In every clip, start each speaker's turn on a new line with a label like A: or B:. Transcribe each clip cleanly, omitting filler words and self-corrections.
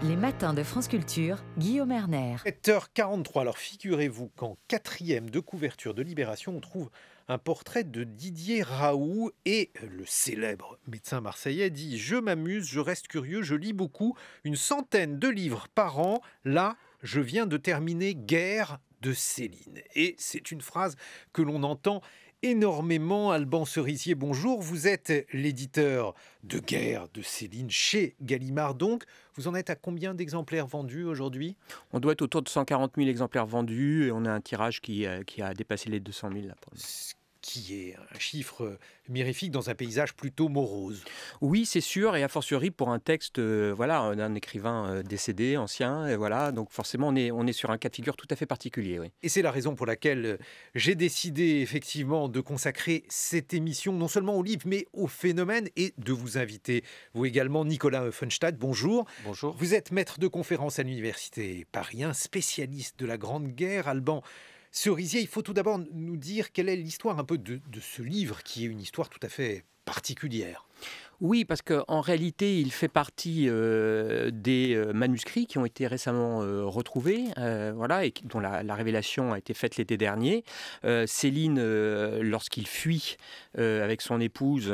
A: Les matins de France Culture, Guillaume Erner.
B: 7h43, alors figurez-vous qu'en quatrième de couverture de Libération, on trouve un portrait de Didier Raoult et le célèbre médecin marseillais dit « Je m'amuse, je reste curieux, je lis beaucoup, une centaine de livres par an, là, je viens de terminer Guerre de Céline ». Et c'est une phrase que l'on entend énormément. Alban Cerisier, bonjour. Vous êtes l'éditeur de Guerre de Céline chez Gallimard. Donc, vous en êtes à combien d'exemplaires vendus aujourd'hui ?
C: On doit être autour de 140 000 exemplaires vendus et on a un tirage qui a dépassé les 200 000. Là, pour le moment.
B: Ce qui est un chiffre mirifique dans un paysage plutôt morose.
C: Oui, c'est sûr, et a fortiori pour un texte d'un écrivain décédé, ancien, et voilà, donc forcément on est sur un cas de figure tout à fait particulier. Oui.
B: Et c'est la raison pour laquelle j'ai décidé effectivement de consacrer cette émission non seulement au livre mais au phénomène et de vous inviter, vous également, Nicolas Offenstadt, bonjour.
D: Bonjour.
B: Vous êtes maître de conférence à l'université Paris 1, spécialiste de la Grande Guerre. Alban Cerisier, il faut tout d'abord nous dire quelle est l'histoire un peu de ce livre qui est une histoire tout à fait particulière.
C: Oui, parce qu'en réalité, il fait partie des manuscrits qui ont été récemment retrouvés, et dont la révélation a été faite l'été dernier. Céline, lorsqu'il fuit avec son épouse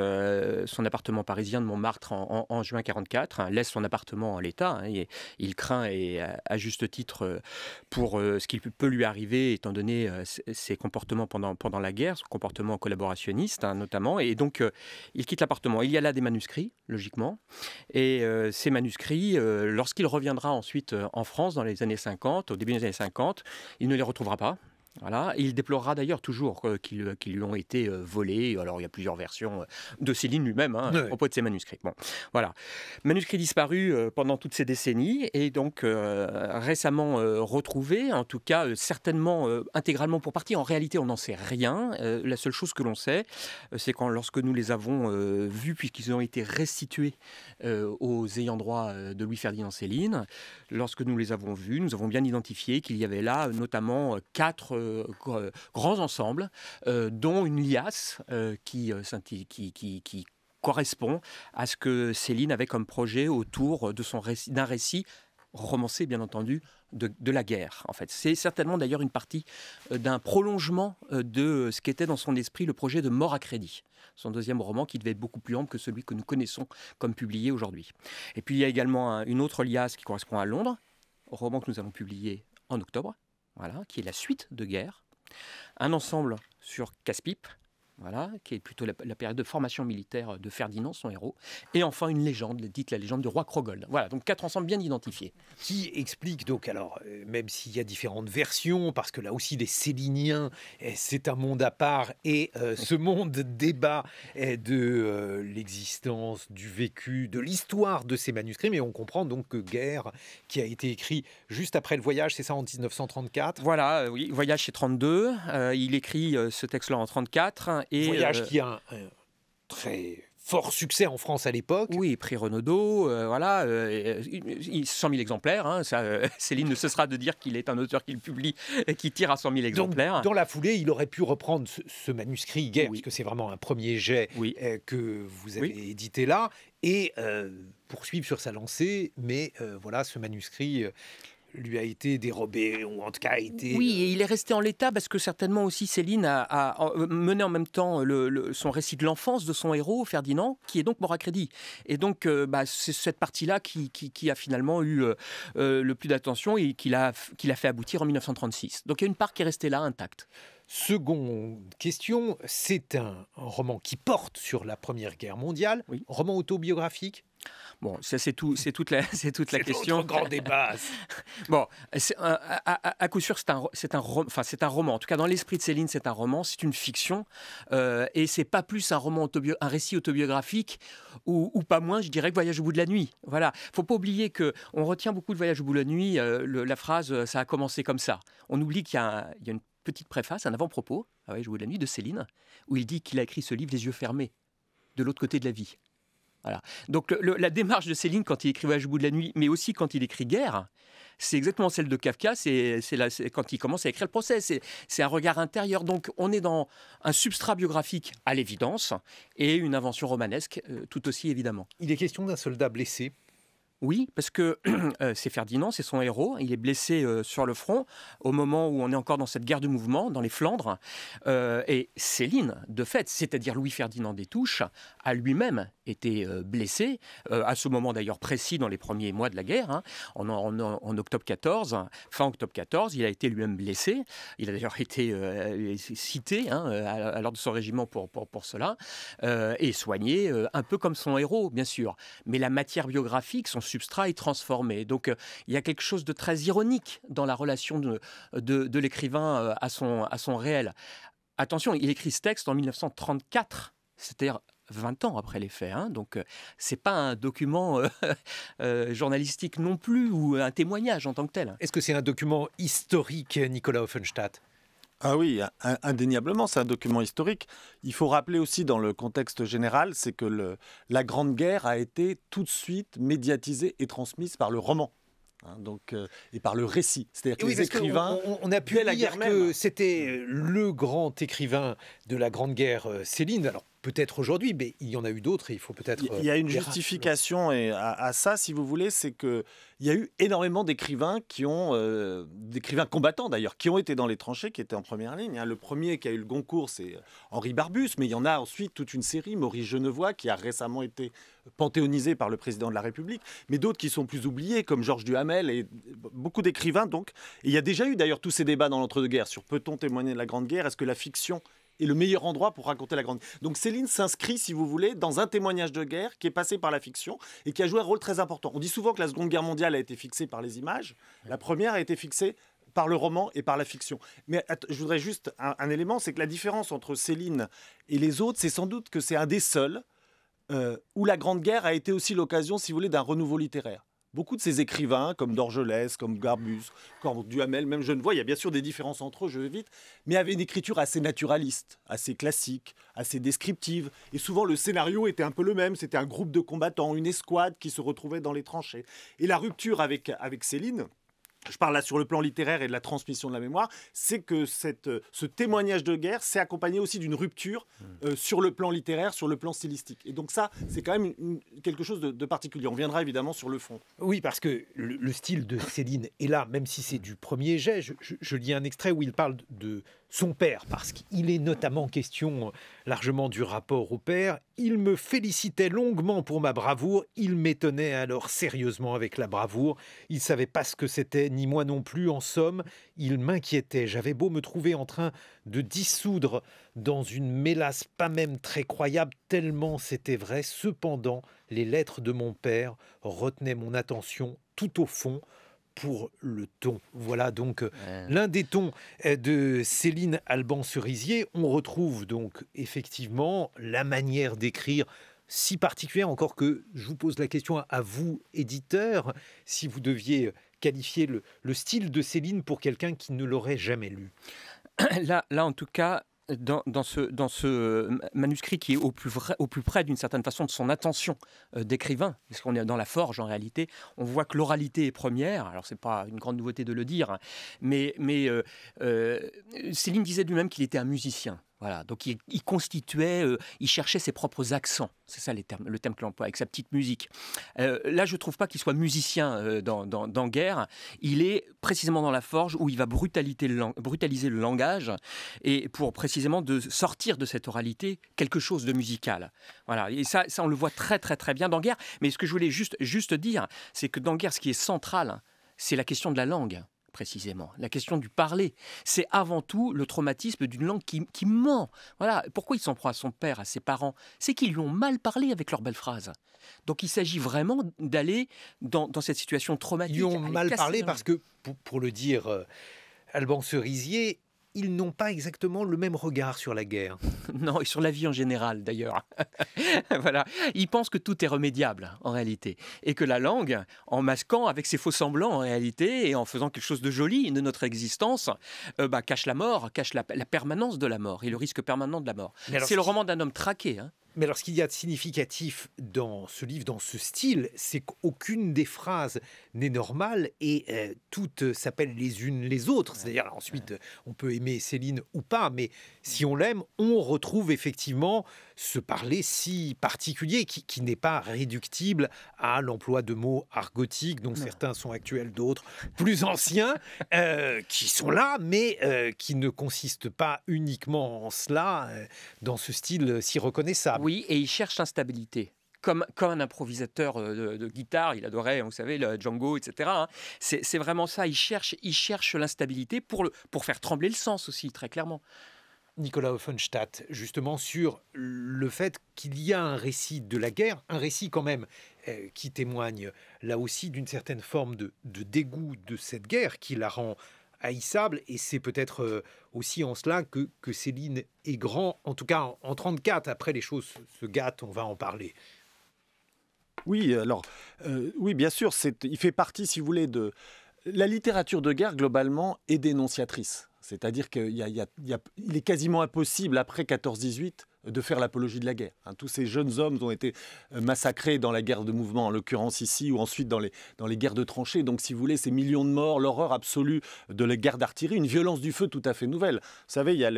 C: son appartement parisien de Montmartre en juin 1944, laisse son appartement en l'état. Et il craint, et à juste titre, pour ce qui peut lui arriver, étant donné ses comportements pendant la guerre, son comportement collaborationniste notamment. Et donc, il quitte l'appartement. Il y a là des manuscrits, logiquement. Et ces manuscrits, lorsqu'il reviendra ensuite en France dans les années 50, au début des années 50, il ne les retrouvera pas. Voilà. Et il déplorera d'ailleurs toujours qu'ils lui ont été volés. Alors il y a plusieurs versions de Céline lui-même à propos de ces manuscrits. Bon, voilà. Manuscrits disparus pendant toutes ces décennies et donc récemment retrouvés, en tout cas certainement intégralement pour partie. En réalité, on n'en sait rien. La seule chose que l'on sait, c'est lorsque nous les avons vus, puisqu'ils ont été restitués aux ayants droit de Louis-Ferdinand Céline, lorsque nous les avons vus, nous avons bien identifié qu'il y avait là notamment 4 grands ensembles, dont une liasse qui correspond à ce que Céline avait comme projet autour de d'un récit romancé, bien entendu, de la guerre. En fait, c'est certainement d'ailleurs une partie d'un prolongement de ce qu'était dans son esprit le projet de Mort à crédit, son deuxième roman qui devait être beaucoup plus ample que celui que nous connaissons comme publié aujourd'hui. Et puis il y a également une autre liasse qui correspond à Londres, roman que nous avons publié en octobre, qui est la suite de Guerre, un ensemble sur Casse-Pipe, qui est plutôt la période de formation militaire de Ferdinand, son héros, et enfin une légende, dite la légende du roi Krogold. Voilà, donc 4 ensembles bien identifiés.
B: Qui explique donc, alors, même s'il y a différentes versions, parce que là aussi les Céliniens, c'est un monde à part, et ce monde débat de l'existence, du vécu, de l'histoire de ces manuscrits, mais on comprend donc que Guerre, qui a été écrit juste après le voyage, c'est ça, en 1934 ?
C: Voilà, oui, voyage c'est 32, il écrit ce texte-là en 34. Et
B: voyage qui a un très fort succès en France à l'époque.
C: Oui, prix Renaudot, 100 000 exemplaires. Céline ne cessera de dire qu'il est un auteur qui le publie et qui tire à 100 000 exemplaires.
B: Donc, dans la foulée, il aurait pu reprendre ce manuscrit Guerre, puisque c'est vraiment un premier jet que vous avez édité là, et poursuivre sur sa lancée. Mais ce manuscrit lui a été dérobé, ou en tout cas a été...
C: Oui, et il est resté en l'état parce que certainement aussi Céline a mené en même temps son récit de l'enfance de son héros, Ferdinand, qui est donc mort à crédit. Et donc, c'est cette partie-là qui a finalement eu le plus d'attention et qui l'a fait aboutir en 1936. Donc il y a une part qui est restée là, intacte.
B: Seconde question, c'est un roman qui porte sur la Première Guerre mondiale, roman autobiographique.
C: Bon, ça c'est toute la question.
B: C'est un grand débat.
C: Bon, à coup sûr, c'est un roman. En tout cas, dans l'esprit de Céline, c'est un roman, c'est une fiction, et c'est pas plus un récit autobiographique ou pas moins, je dirais, que Voyage au bout de la nuit. Voilà, faut pas oublier que on retient beaucoup de Voyage au bout de la nuit. La phrase, ça a commencé comme ça. On oublie qu'il y a une petite préface, un avant-propos, Voyage au bout de la nuit de Céline, où il dit qu'il a écrit ce livre les yeux fermés, de l'autre côté de la vie. Voilà. Donc la démarche de Céline quand il écrit Voyage au bout de la nuit, mais aussi quand il écrit Guerre, c'est exactement celle de Kafka, c'est quand il commence à écrire le procès, c'est un regard intérieur. Donc on est dans un substrat biographique à l'évidence et une invention romanesque tout aussi évidemment.
B: Il est question d'un soldat blessé.
C: Oui, parce que c'est Ferdinand, c'est son héros. Il est blessé sur le front au moment où on est encore dans cette guerre de mouvement, dans les Flandres. Et Céline, de fait, c'est-à-dire Louis-Ferdinand des Touches, a lui-même été blessé, à ce moment d'ailleurs précis dans les premiers mois de la guerre, hein, en octobre 14, fin octobre 14, il a été lui-même blessé. Il a d'ailleurs été cité lors de son régiment pour cela, et soigné un peu comme son héros, bien sûr. Mais la matière biographique, son substrat est transformé. Donc il y a quelque chose de très ironique dans la relation de l'écrivain à son réel. Attention, il écrit ce texte en 1934, c'est-à-dire 20 ans après les faits. Hein, donc c'est pas un document journalistique non plus, ou un témoignage en tant que tel.
B: Est-ce que c'est un document historique, Nicolas Offenstadt ?
D: Ah oui, indéniablement, c'est un document historique. Il faut rappeler aussi dans le contexte général, c'est que la Grande Guerre a été tout de suite médiatisée et transmise par le roman. Donc, et par le récit. C'est-à-dire que les écrivains...
B: On a pu lire que c'était le grand écrivain de la Grande Guerre, Céline. Alors, peut-être aujourd'hui, mais il y en a eu d'autres et il faut peut-être...
D: Il y a une justification à ça, si vous voulez, c'est qu'il y a eu énormément d'écrivains d'écrivains combattants d'ailleurs, qui ont été dans les tranchées, qui étaient en première ligne. Le premier qui a eu le Goncourt, c'est Henri Barbus, mais il y en a ensuite toute une série, Maurice Genevoix, qui a récemment été panthéonisé par le président de la République, mais d'autres qui sont plus oubliés, comme Georges Duhamel, et beaucoup d'écrivains donc. Et il y a déjà eu d'ailleurs tous ces débats dans l'entre-deux-guerres sur peut-on témoigner de la Grande Guerre, est-ce que la fiction est le meilleur endroit pour raconter la Grande Guerre. Donc Céline s'inscrit, si vous voulez, dans un témoignage de guerre qui est passé par la fiction et qui a joué un rôle très important. On dit souvent que la Seconde Guerre mondiale a été fixée par les images, la première a été fixée par le roman et par la fiction. Mais je voudrais juste un élément, c'est que la différence entre Céline et les autres, c'est sans doute que c'est un des seuls où la Grande Guerre a été aussi l'occasion, si vous voulez, d'un renouveau littéraire. Beaucoup de ces écrivains, comme Dorgelès, comme Barbus, comme Duhamel, même Genevoix, il y a bien sûr des différences entre eux, je vais vite, mais avaient une écriture assez naturaliste, assez classique, assez descriptive. Et souvent, le scénario était un peu le même. C'était un groupe de combattants, une escouade qui se retrouvait dans les tranchées. Et la rupture avec Céline... Je parle là sur le plan littéraire et de la transmission de la mémoire, c'est que ce témoignage de guerre s'est accompagné aussi d'une rupture sur le plan littéraire, sur le plan stylistique. Et donc ça, c'est quand même quelque chose de particulier. On viendra évidemment sur le fond.
B: Oui, parce que le style de Céline est là, même si c'est du premier jet. Je lis un extrait où il parle de son père, parce qu'il est notamment question largement du rapport au père. Il me félicitait longuement pour ma bravoure. Il m'étonnait alors sérieusement avec la bravoure. Il ne savait pas ce que c'était, ni moi non plus. En somme, il m'inquiétait. J'avais beau me trouver en train de dissoudre dans une mélasse pas même très croyable, tellement c'était vrai. Cependant, les lettres de mon père retenaient mon attention tout au fond pour le ton. Voilà donc l'un des tons de Céline Alban-Cerisier. On retrouve donc effectivement la manière d'écrire si particulière, encore que je vous pose la question à vous, éditeurs, si vous deviez qualifier le style de Céline pour quelqu'un qui ne l'aurait jamais lu.
C: Là, en tout cas, dans ce manuscrit qui est au plus près d'une certaine façon de son attention d'écrivain, parce qu'on est dans la forge en réalité, on voit que l'oralité est première. Alors c'est pas une grande nouveauté de le dire, hein, mais Céline disait lui-même qu'il était un musicien. Voilà, donc il constituait, il cherchait ses propres accents. C'est ça le terme que l'on emploie, avec sa petite musique. Là, je ne trouve pas qu'il soit musicien dans Guerre. Il est précisément dans la forge où il va brutaliser le langage et pour précisément de sortir de cette oralité quelque chose de musical. Voilà, et ça on le voit très très très bien dans Guerre. Mais ce que je voulais juste dire, c'est que dans Guerre, ce qui est central, c'est la question de la langue. Précisément, la question du parler, c'est avant tout le traumatisme d'une langue qui ment. Voilà, pourquoi il s'en prend à son père, à ses parents? C'est qu'ils lui ont mal parlé avec leurs belles phrases. Donc il s'agit vraiment d'aller dans cette situation traumatique.
B: Ils lui ont mal parlé parce que, pour le dire Alban-Cerisier, ils n'ont pas exactement le même regard sur la guerre.
C: Non, et sur la vie en général, d'ailleurs. Voilà. Ils pensent que tout est remédiable, en réalité. Et que la langue, en masquant avec ses faux-semblants, en réalité, et en faisant quelque chose de joli de notre existence, cache la mort, cache la permanence de la mort et le risque permanent de la mort. C'est le roman d'un homme traqué, hein.
B: Mais alors, ce qu'il y a de significatif dans ce livre, dans ce style, c'est qu'aucune des phrases n'est normale et toutes s'appellent les unes les autres. C'est-à-dire, ensuite, on peut aimer Céline ou pas, mais si on l'aime, on retrouve effectivement ce parler si particulier qui n'est pas réductible à l'emploi de mots argotiques, dont certains sont actuels, d'autres plus anciens, qui sont là, mais qui ne consistent pas uniquement en cela, dans ce style si reconnaissable.
C: Oui, et il cherche l'instabilité. Comme un improvisateur de guitare, il adorait, vous savez, le Django, etc. hein. C'est vraiment ça, il cherche l'instabilité pour faire trembler le sens aussi, très clairement.
B: Nicolas Offenstadt, justement sur le fait qu'il y a un récit de la guerre, un récit quand même qui témoigne là aussi d'une certaine forme de dégoût de cette guerre qui la rend haïssable, et c'est peut-être aussi en cela que Céline est grand, en tout cas en 1934, après les choses se gâtent, on va en parler.
D: Oui, alors, oui, bien sûr, il fait partie, si vous voulez, de... La littérature de guerre, globalement, est dénonciatrice. C'est-à-dire qu'il est quasiment impossible, après 14-18, de faire l'apologie de la guerre. Hein, tous ces jeunes hommes ont été massacrés dans la guerre de mouvement, en l'occurrence ici, ou ensuite dans les guerres de tranchées. Donc, si vous voulez, ces millions de morts, l'horreur absolue de la guerre d'artillerie, une violence du feu tout à fait nouvelle. Vous savez, il y a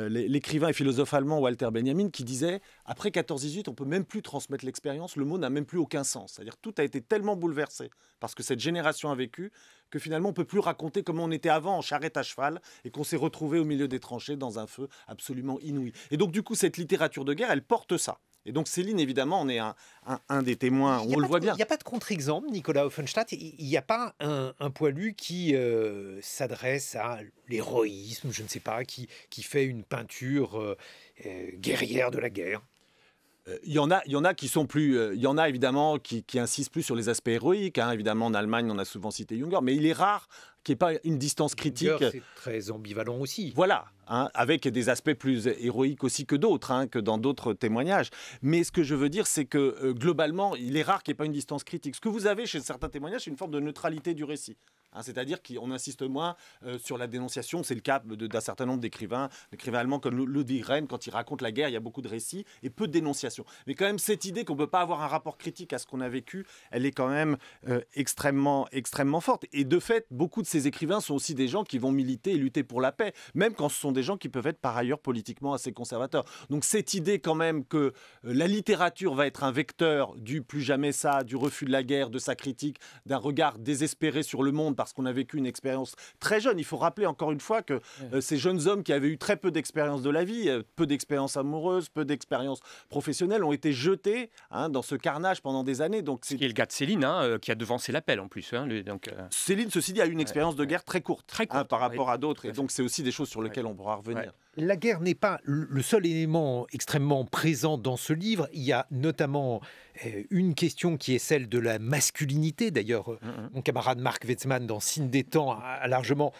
D: l'écrivain et philosophe allemand Walter Benjamin qui disait « Après 14-18, on ne peut même plus transmettre l'expérience, le mot n'a même plus aucun sens. » C'est-à-dire tout a été tellement bouleversé parce que cette génération a vécu que finalement on ne peut plus raconter comment on était avant en charrette à cheval et qu'on s'est retrouvé au milieu des tranchées dans un feu absolument inouï. Et donc du coup, cette littérature de guerre, elle porte ça. Et donc Céline, évidemment, on est un des témoins, on le voit bien.
B: Il n'y a pas de contre-exemple, Nicolas Offenstadt, il n'y a pas un poilu qui s'adresse à l'héroïsme, je ne sais pas, qui fait une peinture guerrière de la guerre.
D: Il y en a qui sont plus, il y en a évidemment qui insistent plus sur les aspects héroïques. Hein. Évidemment, en Allemagne, on a souvent cité Junger, mais il est rare qu'il n'y ait pas une distance critique.
B: Junger, c'est très ambivalent aussi.
D: Voilà, hein, avec des aspects plus héroïques aussi que d'autres, hein, que dans d'autres témoignages. Mais ce que je veux dire, c'est que globalement, il est rare qu'il n'y ait pas une distance critique. Ce que vous avez chez certains témoignages, c'est une forme de neutralité du récit. Hein, c'est-à-dire qu'on insiste moins sur la dénonciation. C'est le cas d'un certain nombre d'écrivains allemands comme Ludwig Renn. Quand il raconte la guerre, il y a beaucoup de récits et peu de dénonciations. Mais quand même, cette idée qu'on ne peut pas avoir un rapport critique à ce qu'on a vécu, elle est quand même extrêmement forte. Et de fait, beaucoup de ces écrivains sont aussi des gens qui vont militer et lutter pour la paix, même quand ce sont des gens qui peuvent être par ailleurs politiquement assez conservateurs. Donc cette idée quand même que la littérature va être un vecteur du plus jamais ça, du refus de la guerre, de sa critique, d'un regard désespéré sur le monde, parce qu'on a vécu une expérience très jeune. Il faut rappeler encore une fois que ces jeunes hommes qui avaient eu très peu d'expérience de la vie, peu d'expérience amoureuse, peu d'expérience professionnelle, ont été jetés dans ce carnage pendant des années. Donc,
C: ce qui est le cas de Céline, qui a devancé l'appel en plus.
D: Céline, ceci dit, a eu une expérience de guerre très courte par rapport à d'autres. Et donc, c'est aussi des choses sur lesquelles on pourra revenir.
B: La guerre n'est pas le seul élément extrêmement présent dans ce livre. Il y a notamment une question qui est celle de la masculinité. D'ailleurs, mon camarade Marc Wetzmann, dans Signe des temps, a largement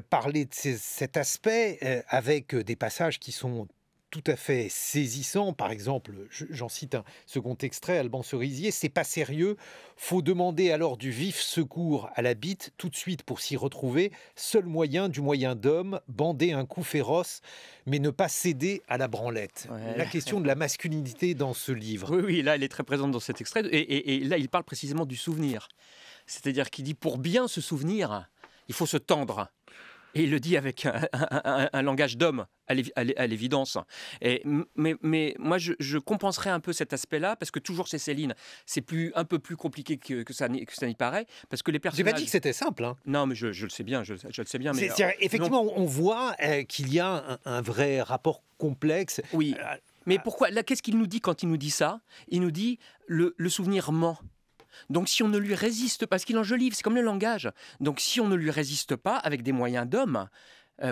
B: parlé de cet aspect avec des passages qui sont tout à fait saisissant. Par exemple, j'en cite un second extrait, Alban Cerisier, c'est pas sérieux, faut demander alors du vif secours à la bite tout de suite pour s'y retrouver, seul moyen du moyen d'homme, bander un coup féroce, mais ne pas céder à la branlette. Ouais. La question de la masculinité dans ce livre.
C: Oui, là, elle est très présente dans cet extrait, et là, il parle précisément du souvenir. C'est-à-dire qu'il dit, pour bien se souvenir, il faut se tendre. Et il le dit avec un langage d'homme, à l'évidence. Mais moi, je compenserais un peu cet aspect-là, parce que toujours chez Céline, c'est un peu plus compliqué que ça n'y paraît, parce que les personnages...
B: J'ai pas dit que c'était simple. Hein.
C: Non, mais je le sais bien, je le sais bien. Mais
B: effectivement, on voit qu'il y a un vrai rapport complexe.
C: Oui, mais pourquoi? Là, qu'est-ce qu'il nous dit quand il nous dit ça? Il nous dit le souvenir ment. Donc si on ne lui résiste pas, parce qu'il enjolive, c'est comme le langage. Donc si on ne lui résiste pas avec des moyens d'homme,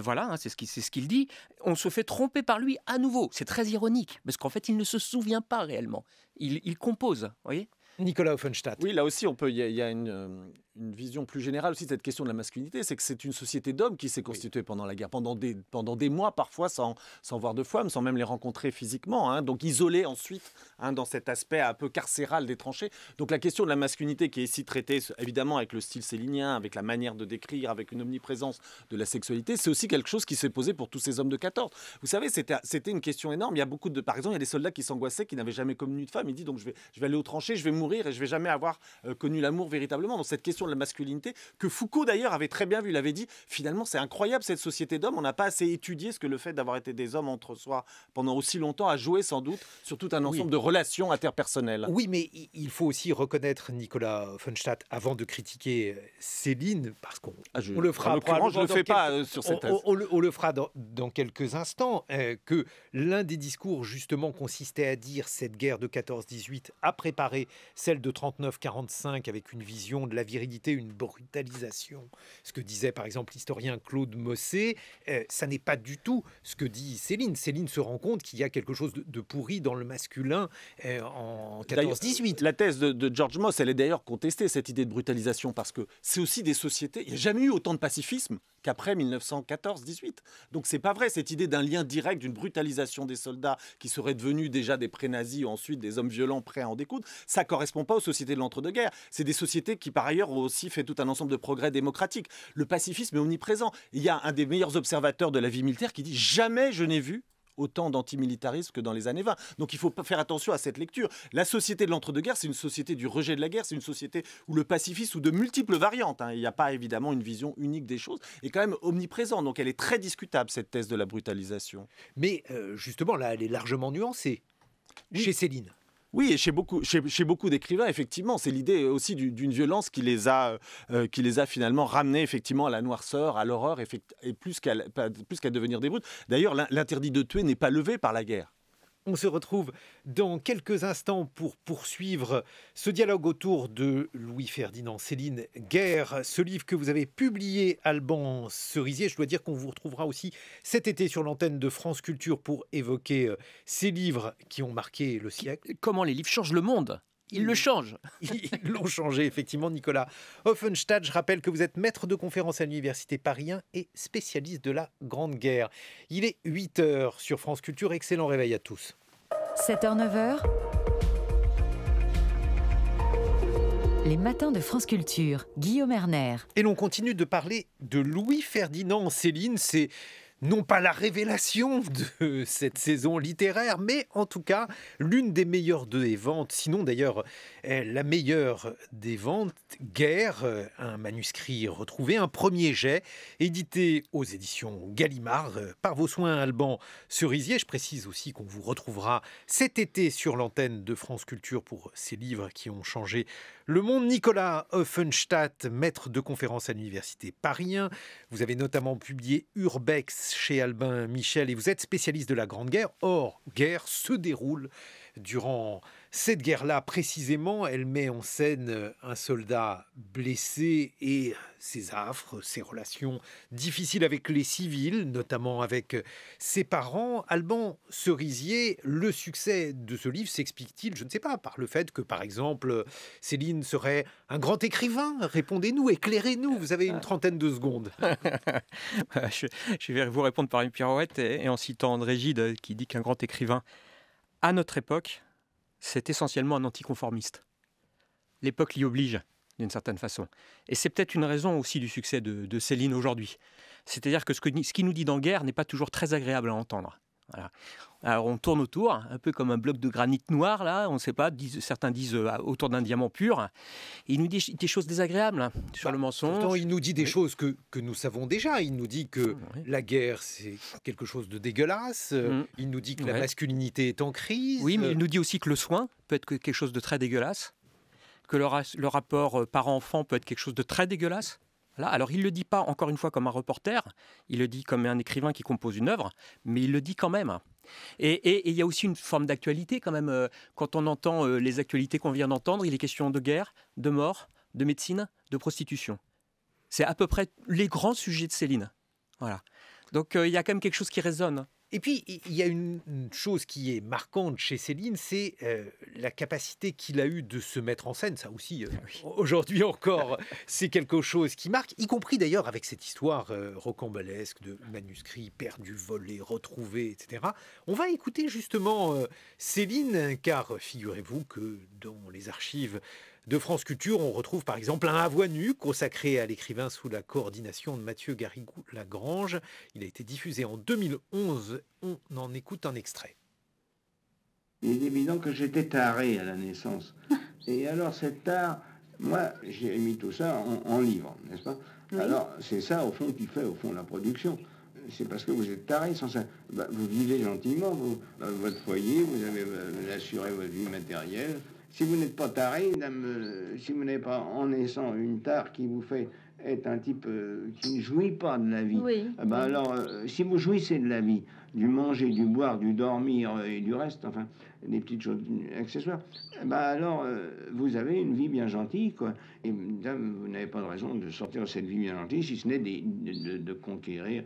C: voilà, c'est ce qu'il dit, on se fait tromper par lui à nouveau. C'est très ironique, parce qu'en fait, il ne se souvient pas réellement. Il compose, vous voyez ?
B: Nicolas Offenstadt.
D: Oui, là aussi, il y a une une vision plus générale aussi de cette question de la masculinité, c'est que c'est une société d'hommes qui s'est constituée pendant la guerre, pendant des mois parfois sans voir de femmes, sans même les rencontrer physiquement, hein, donc isolés ensuite dans cet aspect un peu carcéral des tranchées. Donc la question de la masculinité qui est ici traitée évidemment avec le style célinien, avec la manière de décrire, avec une omniprésence de la sexualité, c'est aussi quelque chose qui s'est posé pour tous ces hommes de 14. Vous savez, c'était une question énorme. Il y a par exemple, il y a des soldats qui s'angoissaient, qui n'avaient jamais connu de femme. Ils disent donc je vais aller aux tranchées, je vais mourir et je vais jamais avoir connu l'amour véritablement. Donc cette question de la masculinité que Foucault d'ailleurs avait très bien vu, il avait dit finalement c'est incroyable cette société d'hommes, on n'a pas assez étudié ce que le fait d'avoir été des hommes entre soi pendant aussi longtemps a joué sans doute sur tout un ensemble de relations interpersonnelles.
B: Oui, mais il faut aussi reconnaître Nicolas Offenstadt avant de critiquer Céline, parce qu'on on le fera.
D: En l'occurrence, je ne le fais pas sur cette thèse.
B: On le fera dans quelques instants, que l'un des discours justement consistait à dire cette guerre de 14-18 a préparé celle de 39-45 avec une vision de la virilité, une brutalisation. Ce que disait par exemple l'historien Claude Mossé, ça n'est pas du tout ce que dit Céline. Céline se rend compte qu'il y a quelque chose de pourri dans le masculin en 14-18.
D: La thèse de George Moss, elle est d'ailleurs contestée, cette idée de brutalisation, parce que c'est aussi des sociétés. Il n'y a jamais eu autant de pacifisme qu'après 1914-18. Donc c'est pas vrai, cette idée d'un lien direct, d'une brutalisation des soldats qui seraient devenus déjà des pré-nazis ou ensuite des hommes violents prêts à en découdre, ça correspond pas aux sociétés de l'entre-deux-guerres. C'est des sociétés qui par ailleurs ont aussi fait tout un ensemble de progrès démocratiques. Le pacifisme est omniprésent. Il y a un des meilleurs observateurs de la vie militaire qui dit « Jamais je n'ai vu autant d'antimilitarisme que dans les années 20. » Donc il faut faire attention à cette lecture. La société de l'entre-deux-guerres, c'est une société du rejet de la guerre, c'est une société où le pacifisme, ou de multiples variantes, il n'y a pas évidemment une vision unique des choses, est quand même omniprésent. Donc elle est très discutable, cette thèse de la brutalisation.
B: Mais justement, là, elle est largement nuancée chez Céline.
D: Oui, et chez beaucoup d'écrivains, effectivement, c'est l'idée aussi d'une violence qui les a finalement ramenés effectivement à la noirceur, à l'horreur, et plus qu'à devenir des brutes. D'ailleurs, l'interdit de tuer n'est pas levé par la guerre.
B: On se retrouve dans quelques instants pour poursuivre ce dialogue autour de Louis-Ferdinand Céline, Guerre, ce livre que vous avez publié, Alban Cerisier. Je dois dire qu'on vous retrouvera aussi cet été sur l'antenne de France Culture pour évoquer ces livres qui ont marqué le siècle.
C: Comment les livres changent le monde ? Ils le changent.
B: Ils l'ont changé, effectivement, Nicolas Offenstadt. Je rappelle que vous êtes maître de conférence à l'Université Paris 1 et spécialiste de la Grande Guerre. Il est 8h sur France Culture. Excellent réveil à tous.
A: 7h-9h, les matins de France Culture, Guillaume Erner.
B: Et l'on continue de parler de Louis-Ferdinand Céline. C'est non pas la révélation de cette saison littéraire, mais en tout cas l'une des meilleures des ventes, sinon d'ailleurs la meilleure des ventes. Guerre, un manuscrit retrouvé, un premier jet, édité aux éditions Gallimard par vos soins Alban Cerisier. Je précise aussi qu'on vous retrouvera cet été sur l'antenne de France Culture pour ces livres qui ont changé le monde. Nicolas Offenstadt, maître de conférence à l'Université Paris 1. Vous avez notamment publié Urbex chez Albin Michel et vous êtes spécialiste de la Grande Guerre. Or, guerre se déroule durant cette guerre-là précisément. Elle met en scène un soldat blessé et ses affres, ses relations difficiles avec les civils, notamment avec ses parents. Alban Cerisier, le succès de ce livre s'explique-t-il, je ne sais pas, par le fait que, par exemple, Céline serait un grand écrivain? Répondez-nous, éclairez-nous, vous avez une trentaine de secondes.
C: Je vais vous répondre par une pirouette et en citant André Gide qui dit qu'un grand écrivain, à notre époque, c'est essentiellement un anticonformiste. L'époque l'y oblige, d'une certaine façon. Et c'est peut-être une raison aussi du succès de Céline aujourd'hui. C'est-à-dire que ce qu'il nous dit dans Guerre n'est pas toujours très agréable à entendre. Voilà. Alors on tourne autour, un peu comme un bloc de granit noir, là, on ne sait pas, certains disent autour d'un diamant pur. Il nous dit des choses désagréables sur le mensonge.
B: Pourtant, il nous dit des choses que nous savons déjà. Il nous dit que la guerre, c'est quelque chose de dégueulasse. Il nous dit que la masculinité est en crise.
C: Oui, mais il nous dit aussi que le soin peut être quelque chose de très dégueulasse, que le rapport parent-enfant peut être quelque chose de très dégueulasse. Là, alors, il ne le dit pas, encore une fois, comme un reporter, il le dit comme un écrivain qui compose une œuvre, mais il le dit quand même. Et il y a aussi une forme d'actualité, quand même. Quand on entend les actualités qu'on vient d'entendre, il est question de guerre, de mort, de médecine, de prostitution. C'est à peu près les grands sujets de Céline. Voilà. Donc, il y a quand même quelque chose qui résonne
B: Et puis, il y a une chose qui est marquante chez Céline, c'est la capacité qu'il a eue de se mettre en scène. Ça aussi, aujourd'hui encore, c'est quelque chose qui marque, y compris d'ailleurs avec cette histoire rocambolesque de manuscrits perdus, volés, retrouvés, etc. On va écouter justement Céline, car figurez-vous que dans les archives de France Culture, on retrouve par exemple un À voix nue consacré à l'écrivain sous la coordination de Mathieu Garrigou-Lagrange. Il a été diffusé en 2011. On en écoute un extrait.
E: Il est évident que j'étais taré à la naissance. Et alors cet art, moi j'ai mis tout ça en livre, n'est-ce pas? Oui. Alors c'est ça au fond qui fait au fond la production. C'est parce que vous êtes taré sans ça. Vous vivez gentiment, dans votre foyer, vous avez assuré votre vie matérielle. Si vous n'êtes pas taré, si vous n'avez pas en naissant une tare qui vous fait être un type qui ne jouit pas de la vie, oui, alors si vous jouissez de la vie, du manger, du boire, du dormir et du reste, enfin des petites choses accessoires, alors vous avez une vie bien gentille, quoi. Et vous n'avez pas de raison de sortir de cette vie bien gentille, si ce n'est de conquérir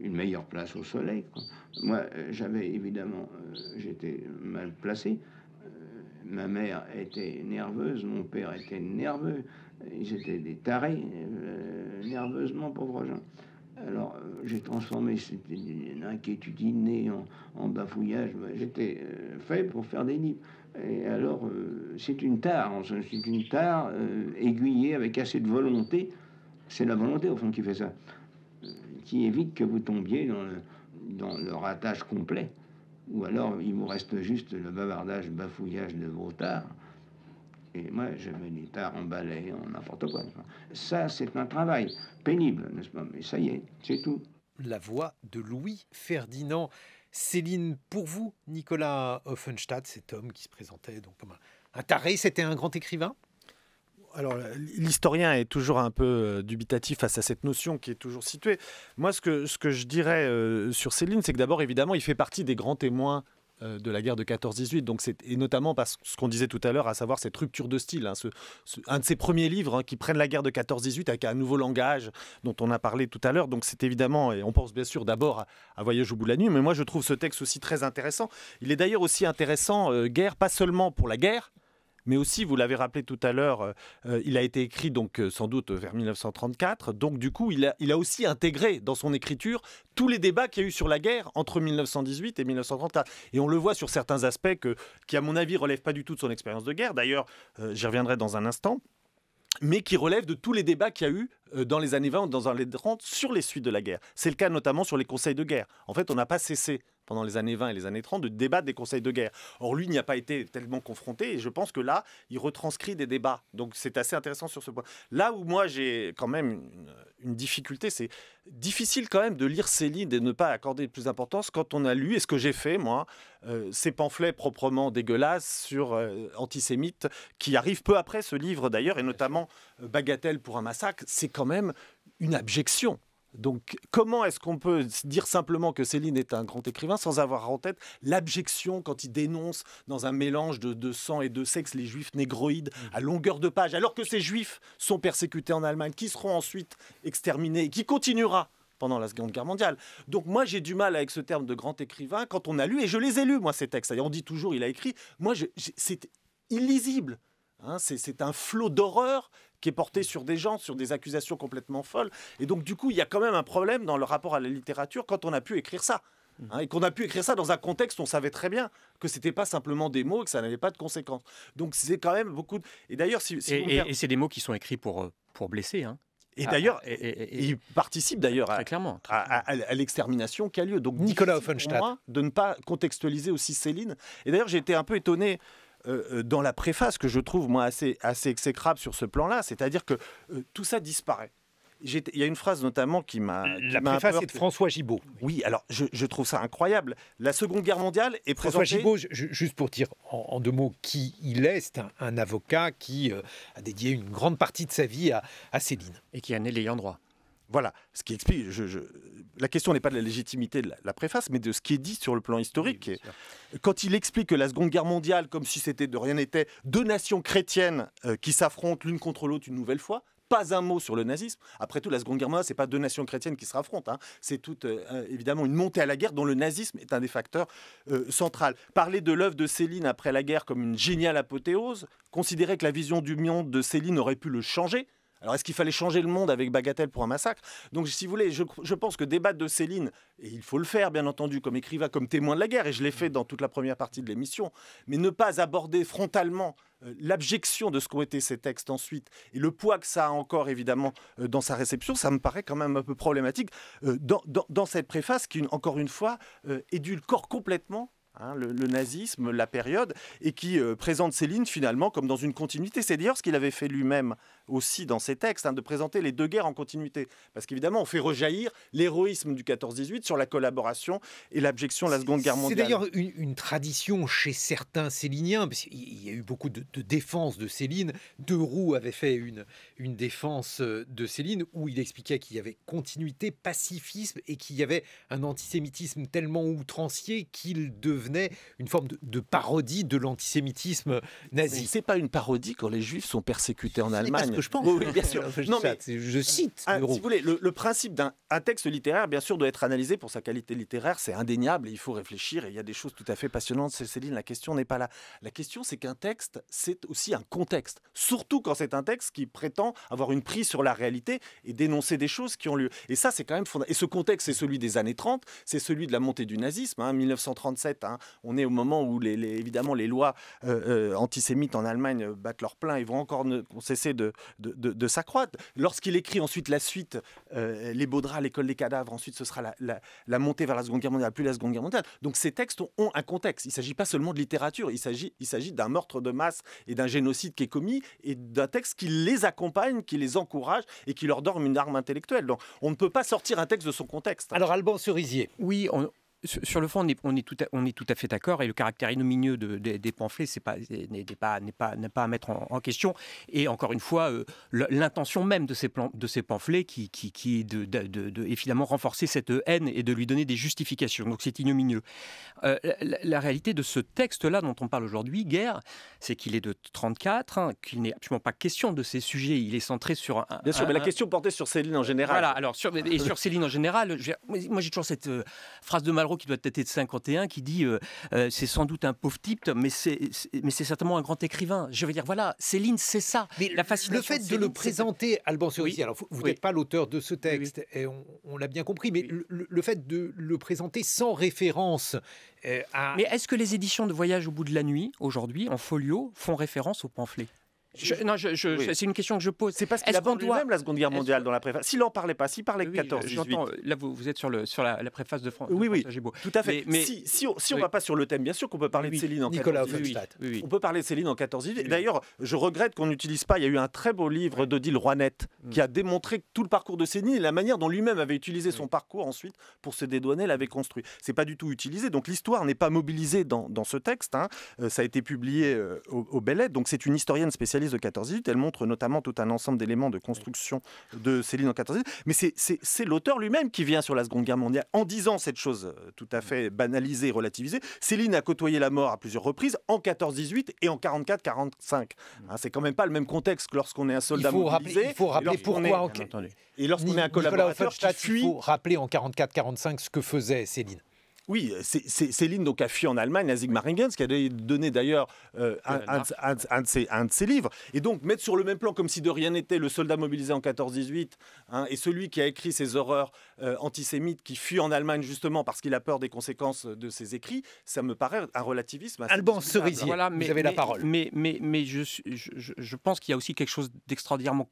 E: une meilleure place au soleil, quoi. Moi, j'avais évidemment, j'étais mal placé. Ma mère était nerveuse, mon père était nerveux. Ils étaient des tarés, nerveusement, pauvres gens. Alors, j'ai transformé cette inquiétude innée en bafouillage. J'étais fait pour faire des livres. Et alors, c'est une tare aiguillée avec assez de volonté. C'est la volonté, au fond, qui fait ça. Qui évite que vous tombiez dans le ratage complet. Ou alors, il vous reste juste le bavardage, le bafouillage de vos tares. Et moi, j'avais des tares en balai, en n'importe quoi. Ça, c'est un travail pénible, n'est-ce pas? Mais ça y est, c'est tout.
B: La voix de Louis-Ferdinand. Céline, pour vous, Nicolas Offenstadt, cet homme qui se présentait donc comme un taré, c'était un grand écrivain?
D: Alors, l'historien est toujours un peu dubitatif face à cette notion qui est toujours située. Moi, ce que je dirais sur Céline, c'est que d'abord, évidemment, il fait partie des grands témoins de la guerre de 14-18, donc et notamment parce que ce qu'on disait tout à l'heure, à savoir cette rupture de style, un de ses premiers livres qui prennent la guerre de 14-18 avec un nouveau langage dont on a parlé tout à l'heure. Donc c'est évidemment, et on pense bien sûr d'abord à Voyage au bout de la nuit, mais moi je trouve ce texte aussi très intéressant. Il est d'ailleurs aussi intéressant, guerre, pas seulement pour la guerre, mais aussi, vous l'avez rappelé tout à l'heure, il a été écrit donc sans doute vers 1934. Donc du coup, il a aussi intégré dans son écriture tous les débats qu'il y a eu sur la guerre entre 1918 et 1934. Et on le voit sur certains aspects qui, à mon avis, relèvent pas du tout de son expérience de guerre. D'ailleurs, j'y reviendrai dans un instant. Mais qui relèvent de tous les débats qu'il y a eu dans les années 20 ou dans les années 30 sur les suites de la guerre. C'est le cas notamment sur les conseils de guerre. En fait, on n'a pas cessé pendant les années 20 et les années 30 de débattre des conseils de guerre. Or, lui n'y a pas été tellement confronté et je pense que là, il retranscrit des débats. Donc, c'est assez intéressant sur ce point. Là où moi, j'ai quand même une difficulté, c'est difficile quand même de lire Céline et de ne pas accorder plus d'importance quand on a lu, et ce que j'ai fait, moi, ces pamphlets proprement dégueulasses sur antisémites qui arrivent peu après ce livre d'ailleurs, et notamment Bagatelle pour un massacre, c'est quand même une abjection. Donc, comment est-ce qu'on peut dire simplement que Céline est un grand écrivain sans avoir en tête l'abjection quand il dénonce dans un mélange de sang et de sexe les juifs négroïdes à longueur de page, alors que ces juifs sont persécutés en Allemagne, qui seront ensuite exterminés et qui continuera pendant la Seconde Guerre mondiale. Donc moi, j'ai du mal avec ce terme de grand écrivain quand on a lu, et je les ai lus, moi, ces textes. On dit toujours, il a écrit. Moi, c'est illisible. Hein, c'est un flot d'horreur qui est porté sur des gens, sur des accusations complètement folles. Et donc, du coup, il y a quand même un problème dans le rapport à la littérature quand on a pu écrire ça. Hein, et qu'on a pu écrire ça dans un contexte où on savait très bien que ce n'était pas simplement des mots et que ça n'avait pas de conséquences. Donc, c'est quand même beaucoup... Et d'ailleurs,
C: et c'est des mots qui sont écrits pour blesser, hein.
D: Et d'ailleurs, il participe d'ailleurs à l'extermination qui a lieu. Donc,
B: Nicolas Offenstadt.
D: Pour moi, de ne pas contextualiser aussi Céline. Et d'ailleurs, j'ai été un peu étonné dans la préface que je trouve moi assez exécrable sur ce plan-là, c'est-à-dire que tout ça disparaît. Il y a une phrase notamment qui m'a...
B: La préface est de François Gibault.
D: Oui, alors je trouve ça incroyable. La Seconde Guerre mondiale est présentée...
B: François Gibault, juste pour dire en deux mots qui il est, c'est un avocat qui a dédié une grande partie de sa vie à Céline.
C: Et qui a né l'ayant droit.
D: Voilà, ce qui explique... La question n'est pas de la légitimité de la préface, mais de ce qui est dit sur le plan historique. Oui, quand il explique que la Seconde Guerre mondiale, comme si c'était de rien n'était, deux nations chrétiennes qui s'affrontent l'une contre l'autre une nouvelle fois, pas un mot sur le nazisme. Après tout, la Seconde Guerre mondiale, c'est pas deux nations chrétiennes qui se raffrontent, hein. C'est évidemment une montée à la guerre dont le nazisme est un des facteurs centraux. Parler de l'œuvre de Céline après la guerre comme une géniale apothéose, considérer que la vision du monde de Céline aurait pu le changer. Alors, est-ce qu'il fallait changer le monde avec Bagatelle pour un massacre? Donc, si vous voulez, je pense que débattre de Céline, et il faut le faire, bien entendu, comme écrivain, comme témoin de la guerre, et je l'ai fait dans toute la première partie de l'émission, mais ne pas aborder frontalement l'abjection de ce qu'ont été ces textes ensuite, et le poids que ça a encore, évidemment, dans sa réception, ça me paraît quand même un peu problématique dans cette préface qui, encore une fois, édulcore complètement le nazisme, la période, et qui présente Céline finalement comme dans une continuité. C'est d'ailleurs ce qu'il avait fait lui-même aussi dans ses textes, de présenter les deux guerres en continuité. Parce qu'évidemment, on fait rejaillir l'héroïsme du 14-18 sur la collaboration et l'abjection de la Seconde Guerre mondiale.
B: C'est d'ailleurs une tradition chez certains céliniens, parce qu'il y a eu beaucoup de défenses de Céline. Deroux avait fait une défense de Céline où il expliquait qu'il y avait continuité, pacifisme, et qu'il y avait un antisémitisme tellement outrancier qu'il devenait une forme de parodie de l'antisémitisme nazi.
D: C'est pas une parodie quand les Juifs sont persécutés en Allemagne.
B: Que je pense.
D: Oui, bien sûr.
B: Non, mais je cite.
D: Si vous voulez, le principe d'un texte littéraire, bien sûr, doit être analysé pour sa qualité littéraire. C'est indéniable. Et il faut réfléchir. Et il y a des choses tout à fait passionnantes. Céline, la question n'est pas là. La question, c'est qu'un texte, c'est aussi un contexte. Surtout quand c'est un texte qui prétend avoir une prise sur la réalité et dénoncer des choses qui ont lieu. Et ça, c'est quand même fondamental. Et ce contexte, c'est celui des années 30. C'est celui de la montée du nazisme. 1937, on est au moment où, évidemment, les lois antisémites en Allemagne battent leur plein et vont encore cesser de s'accroître. Lorsqu'il écrit ensuite la suite, les Baudrats, l'école des cadavres, ensuite ce sera la montée vers la Seconde Guerre mondiale, puis la Seconde Guerre mondiale. Donc ces textes ont un contexte. Il ne s'agit pas seulement de littérature, il s'agit d'un meurtre de masse et d'un génocide qui est commis, et d'un texte qui les accompagne, qui les encourage et qui leur donne une arme intellectuelle. Donc on ne peut pas sortir un texte de son contexte.
B: Alors Alban Cerisier.
C: Oui, sur le fond, on est tout à fait d'accord, et le caractère ignominieux des pamphlets n'est pas à mettre en question. Et encore une fois, l'intention même de ces pamphlets qui est évidemment renforcer cette haine et de lui donner des justifications. Donc c'est ignominieux. La réalité de ce texte-là dont on parle aujourd'hui, Guerre, c'est qu'il est de 1934, qu'il n'est absolument pas question de ces sujets. Il est centré sur
D: Bien sûr, mais la question portait sur Céline en général.
C: Voilà, alors sur Céline en général, moi j'ai toujours cette phrase de Malraux qui doit dater de 51, qui dit c'est sans doute un pauvre type, mais c'est certainement un grand écrivain. Je veux dire, voilà, Céline, c'est ça.
B: Mais
C: la fascination
B: le fait de le présenter, Alban Cerisier,
C: oui.
B: alors vous n'êtes pas l'auteur de ce texte,
C: Oui.
B: et on l'a bien compris, mais le fait de le présenter sans référence à...
C: Mais est-ce que les éditions de Voyage au bout de la nuit, aujourd'hui, en folio, font référence au pamphlet?
D: Oui.
C: C'est une question que je pose.
D: C'est parce qu'il aborde lui-même la Seconde Guerre mondiale dans la préface. S'il n'en parlait pas, s'il parlait que 14-18.
C: Là, vous êtes sur la préface de France.
D: Oui,
C: Gébaud.
D: tout à fait. Mais si on ne va pas sur le thème, bien sûr qu'on peut parler de Céline en 14-18.
C: Oui.
D: On peut parler de Céline en 14-18. Et d'ailleurs, je regrette qu'on n'utilise pas. Il y a eu un très beau livre d'Odile Roinette qui a démontré tout le parcours de Céline et la manière dont lui-même avait utilisé son parcours ensuite pour se dédouaner, l'avait construit. C'est pas du tout utilisé. Donc l'histoire n'est pas mobilisée dans ce texte. Ça a été publié au Belles Lettres. Donc c'est une historienne spécialiste de 14-18. Elle montre notamment tout un ensemble d'éléments de construction de Céline en 14-18. Mais c'est l'auteur lui-même qui vient sur la Seconde Guerre mondiale en disant cette chose tout à fait banalisée et relativisée. Céline a côtoyé la mort à plusieurs reprises en 14-18 et en 44-45. C'est quand même pas le même contexte que lorsqu'on est un soldat mobilisé.
B: Il faut rappeler pourquoi...
D: Et lorsqu'on est un collaborateur qui fuit...
B: Il faut rappeler en 44-45 ce que faisait Céline.
D: Oui, Céline donc a fui en Allemagne à Sigmaringen, ce qui a donné d'ailleurs un de ses livres. Et donc mettre sur le même plan, comme si de rien n'était, le soldat mobilisé en 14-18 et celui qui a écrit ces horreurs antisémites, qui fuit en Allemagne justement parce qu'il a peur des conséquences de ses écrits, ça me paraît un relativisme assez
B: Alban Cerisier,
C: voilà,
B: vous avez la parole.
C: Mais je pense qu'il y a aussi quelque chose d'extraordinairement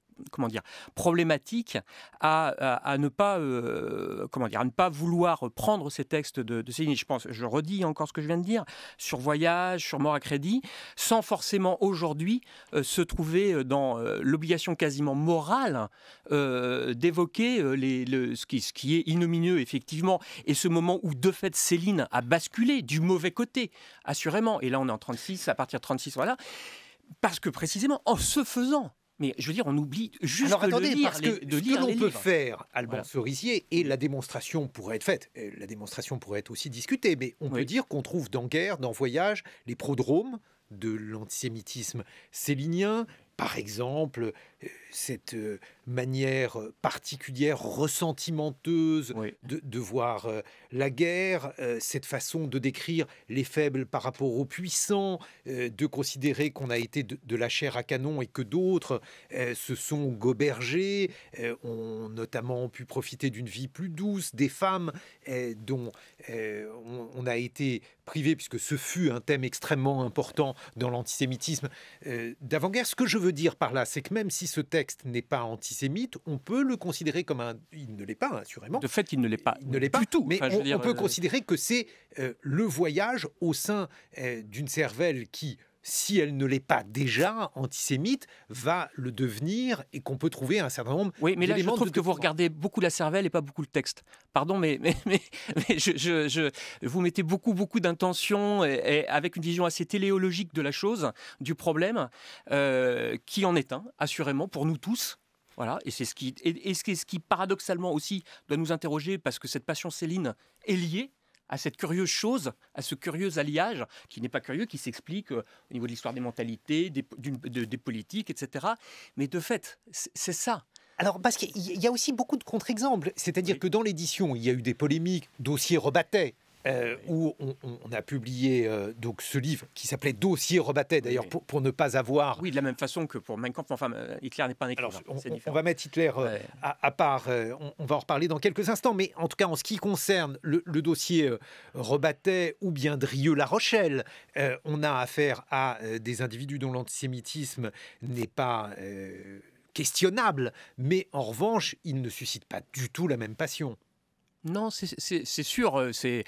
C: problématique à ne pas vouloir prendre ces textes de Céline. Je redis encore ce que je viens de dire sur Voyage, sur Mort à crédit, sans forcément aujourd'hui se trouver dans l'obligation quasiment morale d'évoquer ce qui est ignominieux effectivement, et ce moment où de fait Céline a basculé du mauvais côté, assurément. Et là on est en 36, à partir de 36, voilà, parce que précisément en se faisant. Mais je veux dire, on oublie juste de lire
B: parce que
C: de
B: ce
C: lire
B: que l'on
C: les
B: peut
C: livres.
B: faire, Alban Cerisier, et la démonstration pourrait être faite, et la démonstration pourrait être aussi discutée, mais on peut dire qu'on trouve dans Guerre, dans Voyage, les prodromes de l'antisémitisme célinien, Par exemple, cette manière particulière, ressentimenteuse
C: Oui.
B: de voir la guerre, cette façon de décrire les faibles par rapport aux puissants, de considérer qu'on a été de la chair à canon et que d'autres se sont gobergés, ont notamment pu profiter d'une vie plus douce, des femmes dont on a été privé, puisque ce fut un thème extrêmement important dans l'antisémitisme d'avant-guerre. Ce que je veux dire par là, c'est que même si ce texte n'est pas antisémite, on peut le considérer comme un... Il ne l'est pas, assurément.
C: De fait, il ne l'est pas
B: Il ne l'est pas
C: du tout.
B: Mais
C: Enfin, je veux
B: on
C: dire,
B: peut considérer que c'est le voyage au sein d'une cervelle qui, si elle ne l'est pas déjà antisémite, va le devenir et qu'on peut trouver un certain nombre
C: oui, mais là, je
B: d'éléments
C: trouve
B: de
C: que vous
B: découvrement.
C: regardez beaucoup la cervelle et pas beaucoup le texte. Pardon, mais vous mettez beaucoup d'intention et avec une vision assez téléologique de la chose, du problème, qui en est un, assurément, pour nous tous. Voilà, et c'est ce qui, paradoxalement aussi, doit nous interroger, parce que cette passion Céline est liée à cette curieuse chose, à ce curieux alliage, qui n'est pas curieux, qui s'explique au niveau de l'histoire des mentalités, des politiques, etc. Mais de fait, c'est ça.
B: Alors, parce qu'il y a aussi beaucoup de contre-exemples. C'est-à-dire
C: Oui.
B: que dans l'édition, il y a eu des polémiques, dossier Rebattet, où on a publié donc ce livre qui s'appelait Dossier Rebattet, d'ailleurs,
C: Oui.
B: pour ne pas avoir...
C: Oui, de la même façon que pour Mein Kampf, enfin, Hitler n'est pas un écrivain.
B: Alors,
C: C'est
B: on
C: différent.
B: va mettre Hitler
C: Ouais.
B: à part, on va en reparler dans quelques instants, mais en tout cas, en ce qui concerne le dossier Rebattet ou bien Drieux-La Rochelle, on a affaire à des individus dont l'antisémitisme n'est pas questionnable, mais en revanche, il ne suscite pas du tout la même passion.
C: Non, c'est sûr, c'est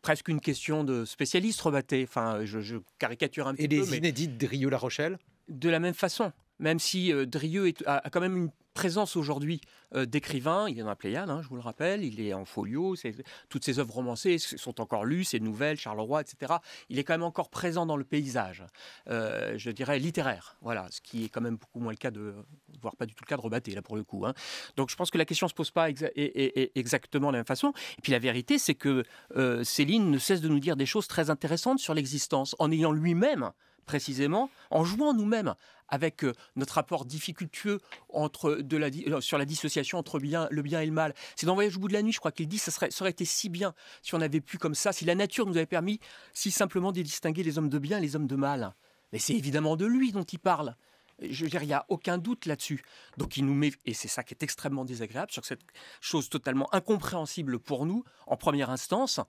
C: presque une question de spécialiste, Rebattet. Enfin, je caricature un petit
B: Et
C: peu,
B: les
C: mais
B: inédites Drieux-La Rochelle?
C: de la même façon. Même si Drieux a quand même une présence aujourd'hui d'écrivain, il est dans la Pléiade, je vous le rappelle, il est en folio, toutes ses œuvres romancées sont encore lues, ses nouvelles, Charleroi, etc. Il est quand même encore présent dans le paysage, je dirais littéraire, voilà, ce qui est quand même beaucoup moins le cas voire pas du tout le cas de Rebattet, là pour le coup. Donc je pense que la question ne se pose pas exactement de la même façon. Et puis la vérité, c'est que Céline ne cesse de nous dire des choses très intéressantes sur l'existence, en ayant lui-même, précisément, en jouant nous-mêmes avec notre rapport difficultueux sur la dissociation entre le bien et le mal. C'est dans Voyage au bout de la nuit, je crois qu'il dit, ça aurait été si bien si on avait pu comme ça, si la nature nous avait permis si simplement de distinguer les hommes de bien et les hommes de mal. Mais c'est évidemment de lui dont il parle. Je veux dire, il n'y a aucun doute là-dessus. Donc il nous met, et c'est ça qui est extrêmement désagréable, sur cette chose totalement incompréhensible pour nous, en première instance,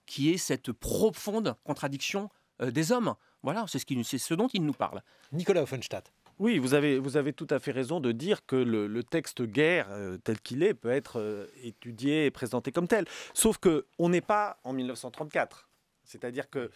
C: qui est cette profonde contradiction des hommes. Voilà, c'est ce dont il nous parle.
B: Nicolas Offenstadt.
D: Oui, vous avez tout à fait raison de dire que le texte guerre, tel qu'il est, peut être étudié et présenté comme tel. Sauf qu'on n'est pas en 1934. C'est-à-dire que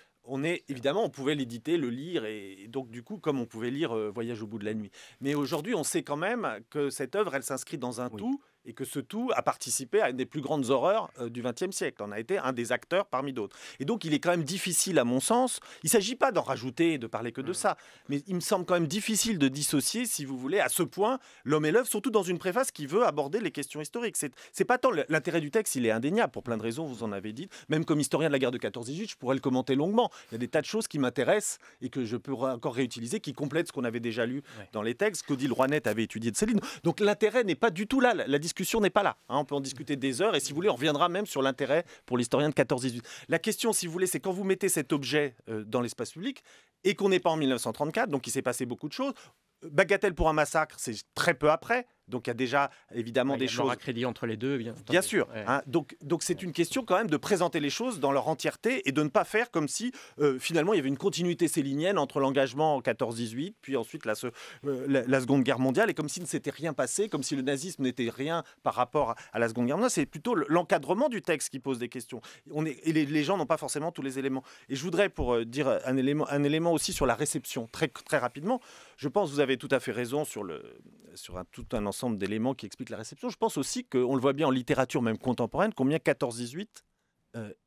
D: évidemment, on pouvait l'éditer, le lire, et donc du coup, comme on pouvait lire Voyage au bout de la nuit. Mais aujourd'hui, on sait quand même que cette œuvre, elle s'inscrit dans un tout, et que ce tout a participé à une des plus grandes horreurs du XXe siècle. On a été un des acteurs parmi d'autres. Et donc, il est quand même difficile, à mon sens, il ne s'agit pas d'en rajouter et de parler que de ça, mais il me semble quand même difficile de dissocier, si vous voulez, à ce point, l'homme et l'œuvre, surtout dans une préface qui veut aborder les questions historiques. C'est pas tant l'intérêt du texte, il est indéniable, pour plein de raisons, vous en avez dit. Même comme historien de la guerre de 14-18, je pourrais le commenter longuement. Il y a des tas de choses qui m'intéressent et que je peux encore réutiliser, qui complètent ce qu'on avait déjà lu dans les textes, qu'Odile Roinette avait étudié de Céline. Donc l'intérêt n'est pas du tout là, la discussion n'est pas là. On peut en discuter des heures et si vous voulez, on reviendra même sur l'intérêt pour l'historien de 14-18. La question, si vous voulez, c'est quand vous mettez cet objet dans l'espace public et qu'on n'est pas en 1934, donc il s'est passé beaucoup de choses. Bagatelle pour un massacre, c'est très peu après. Donc il y a déjà évidemment des choses.
C: Il y a crédit entre les deux,
D: bien sûr. Donc c'est une question quand même de présenter les choses dans leur entièreté et de ne pas faire comme si finalement il y avait une continuité célinienne entre l'engagement en 14-18, puis ensuite la Seconde Guerre mondiale, et comme s'il ne s'était rien passé, comme si le nazisme n'était rien par rapport à la Seconde Guerre mondiale. C'est plutôt l'encadrement du texte qui pose des questions. Et les gens n'ont pas forcément tous les éléments. Et je voudrais, pour dire un élément aussi sur la réception, très, très rapidement, je pense que vous avez tout à fait raison sur tout un ensemble d'éléments qui expliquent la réception. Je pense aussi qu'on le voit bien en littérature même contemporaine, combien 14-18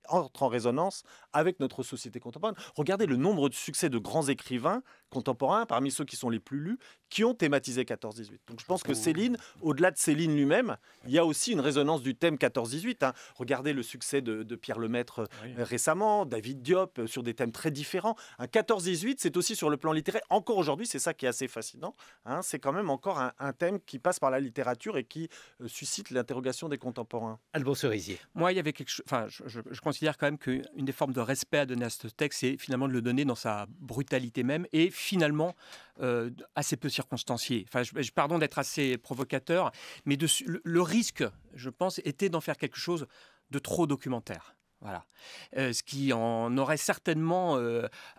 D: entre en résonance avec notre société contemporaine. Regardez le nombre de succès de grands écrivains contemporains, parmi ceux qui sont les plus lus, qui ont thématisé 14-18. Donc je pense que Céline, au-delà de Céline lui-même, il y a aussi une résonance du thème 14-18. Hein. Regardez le succès de Pierre Lemaitre récemment, David Diop, sur des thèmes très différents. Un 14-18, c'est aussi sur le plan littéraire. Encore aujourd'hui, c'est ça qui est assez fascinant. Hein. C'est quand même encore un thème qui passe par la littérature et qui suscite l'interrogation des contemporains.
B: Alban Cerisier.
C: Moi, il y avait quelque chose. Enfin, je considère quand même qu'une des formes de respect à donner à ce texte, c'est finalement de le donner dans sa brutalité même et finalement assez peu circonstancié. Enfin, pardon d'être assez provocateur, mais le risque, je pense, était d'en faire quelque chose de trop documentaire. Voilà. Ce qui en aurait certainement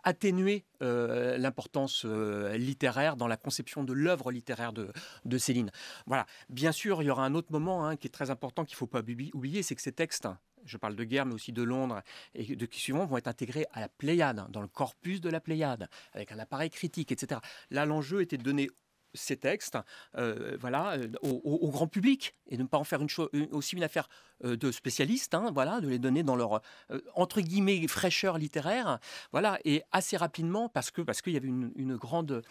C: atténué l'importance littéraire dans la conception de l'œuvre littéraire de Céline. Voilà. Bien sûr, il y aura un autre moment qui est très important qu'il ne faut pas oublier, c'est que ces textes, je parle de Guerre, mais aussi de Londres, et de qui suivants, vont être intégrés à la Pléiade, dans le corpus de la Pléiade, avec un appareil critique, etc. Là, l'enjeu était de donner ces textes au grand public et de ne pas en faire aussi une affaire de spécialistes, de les donner dans leur entre guillemets fraîcheur littéraire, et assez rapidement parce qu'il y avait une grande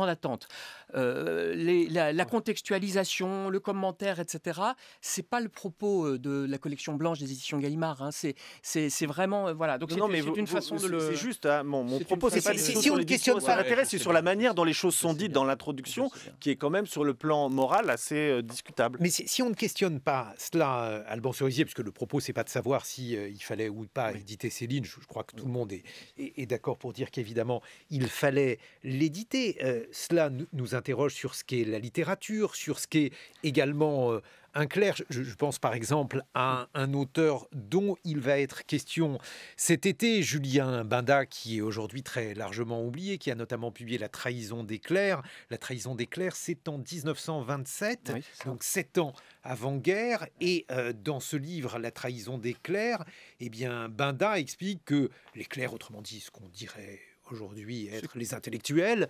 C: attente. La contextualisation, le commentaire, etc. C'est pas le propos de la collection blanche des éditions Gallimard. C'est vraiment Donc c'est une façon de le.
D: C'est juste. Mon propos, c'est pas
B: si on ne questionne pas
D: l'intérêt, c'est sur la manière dont les choses sont dites dans l'introduction, qui est quand même sur le plan moral assez discutable.
B: Mais si on ne questionne pas cela, Alban Cerisier, puisque le propos, c'est pas de savoir si il fallait ou pas éditer Céline, je crois que tout le monde est d'accord pour dire qu'évidemment, il fallait l'éditer. Cela nous interroge sur ce qu'est la littérature, sur ce qu'est également un clerc. Je pense par exemple à un auteur dont il va être question cet été, Julien Binda, qui est aujourd'hui très largement oublié, qui a notamment publié La trahison des clercs. La trahison des clercs, c'est en 1927, donc 7 ans avant-guerre. Et dans ce livre, La trahison des clercs, Binda explique que les clercs, autrement dit ce qu'on dirait aujourd'hui être les intellectuels,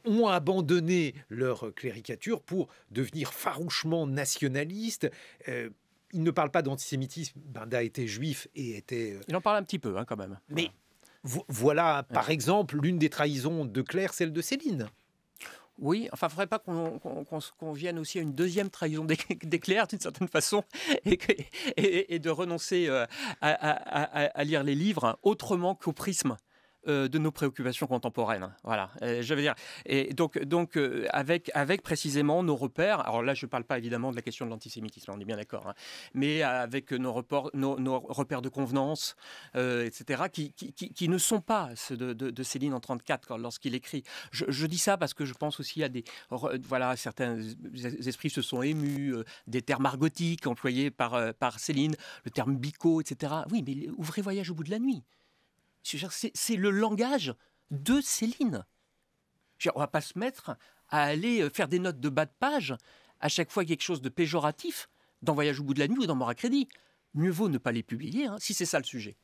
B: ont abandonné leur cléricature pour devenir farouchement nationalistes. Il ne parle pas d'antisémitisme. Binda était juif et était...
C: Il en parle un petit peu quand même.
B: Mais voilà, par exemple, l'une des trahisons de Claire, celle de Céline.
C: Oui, enfin, il ne faudrait pas qu'on vienne aussi à une deuxième trahison des clercs, d'une certaine façon, et de renoncer à lire les livres autrement qu'au prisme de nos préoccupations contemporaines. Voilà, je veux dire. Et donc avec précisément nos repères. Alors là, je ne parle pas évidemment de la question de l'antisémitisme, on est bien d'accord, mais avec nos repères de convenance, etc., qui ne sont pas ceux de Céline en 1934 lorsqu'il écrit. Je dis ça parce que je pense aussi à certains esprits se sont émus des termes argotiques employés par Céline, le terme bico, etc. Oui, mais ouvrez Voyage au bout de la nuit. C'est le langage de Céline. On ne va pas se mettre à aller faire des notes de bas de page à chaque fois quelque chose de péjoratif dans Voyage au bout de la nuit ou dans Mort à crédit. Mieux vaut ne pas les publier, si c'est ça le sujet.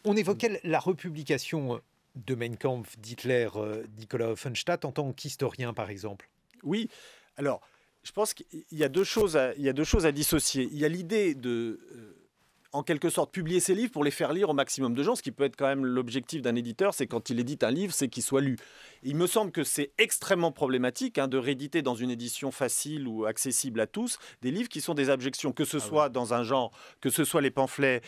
B: On évoquait la republication de Mein Kampf d'Hitler, Nicolas Offenstadt, en tant qu'historien, par exemple.
D: Oui, alors, je pense qu'il y a deux choses à dissocier. Il y a l'idée de... en quelque sorte, publier ses livres pour les faire lire au maximum de gens, ce qui peut être quand même l'objectif d'un éditeur, c'est quand il édite un livre, c'est qu'il soit lu. Il me semble que c'est extrêmement problématique de rééditer dans une édition facile ou accessible à tous des livres qui sont des abjections, que ce soit dans un genre, que ce soit les pamphlets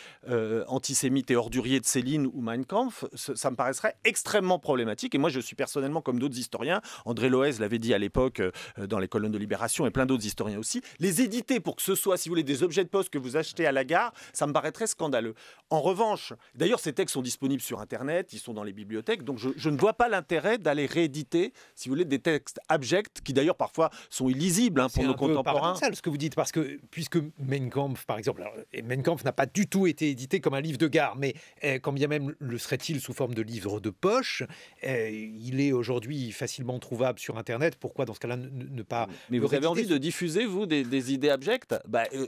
D: antisémites et orduriers de Céline ou Mein Kampf, ça me paraîtrait extrêmement problématique. Et moi, je suis personnellement, comme d'autres historiens, André Loez l'avait dit à l'époque dans les colonnes de Libération et plein d'autres historiens aussi, les éditer pour que ce soit, si vous voulez, des objets de poste que vous achetez à la gare, ça me paraît très scandaleux. En revanche, d'ailleurs, ces textes sont disponibles sur Internet, ils sont dans les bibliothèques, donc je ne vois pas l'intérêt d'aller rééditer, si vous voulez, des textes abjects, qui d'ailleurs parfois sont illisibles pour nos contemporains. C'est un peu
B: paradoxal ce que vous dites, parce que puisque Mein Kampf, par exemple, Mein Kampf n'a pas du tout été édité comme un livre de gare, mais quand bien même le serait-il sous forme de livre de poche, il est aujourd'hui facilement trouvable sur Internet. Pourquoi dans ce cas-là ne pas...
D: Mais vous avez envie de diffuser, vous, des idées abjectes ?